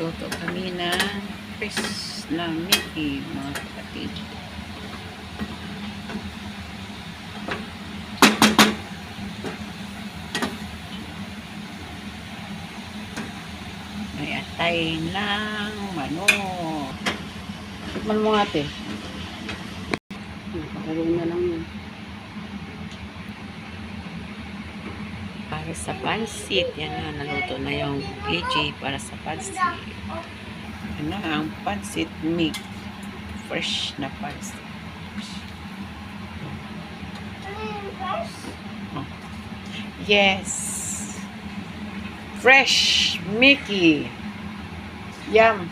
Magluto kami ng fish na Mickey, mga kapatid. May atay ng manok. Tikman mo nga, ate. Nakakaroon na lang yun. Para sa pansit. Yan na, naluto na yung AJ para sa pansit. Yan na ang pansit meat. Fresh na pansit. Oh. Yes. Fresh Mickey. Yum.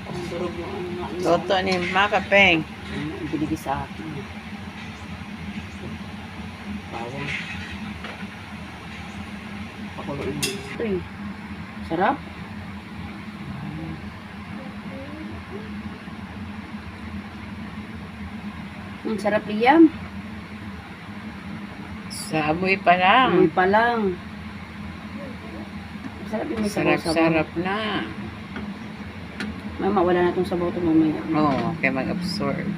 Ang durog yung ano nga. Luto ni Maka Peng. Ang binigay sa akin. Bawang. Pakuloyin mo. Ito eh. Sarap. Ang sarap Liam. Sa amoy pa lang. Amoy pa lang. Sarap yung may sabaw-sabaw. Sarap-sarap na. Mama, wala na itong sabaw ito mamaya. Oo, kaya mag-absorb.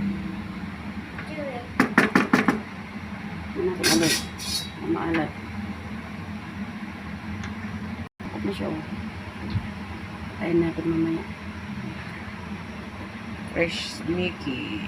Ano natin ulit. Maalat. Takot na siya oh. Tayin natin mamaya. Fresh Mickey.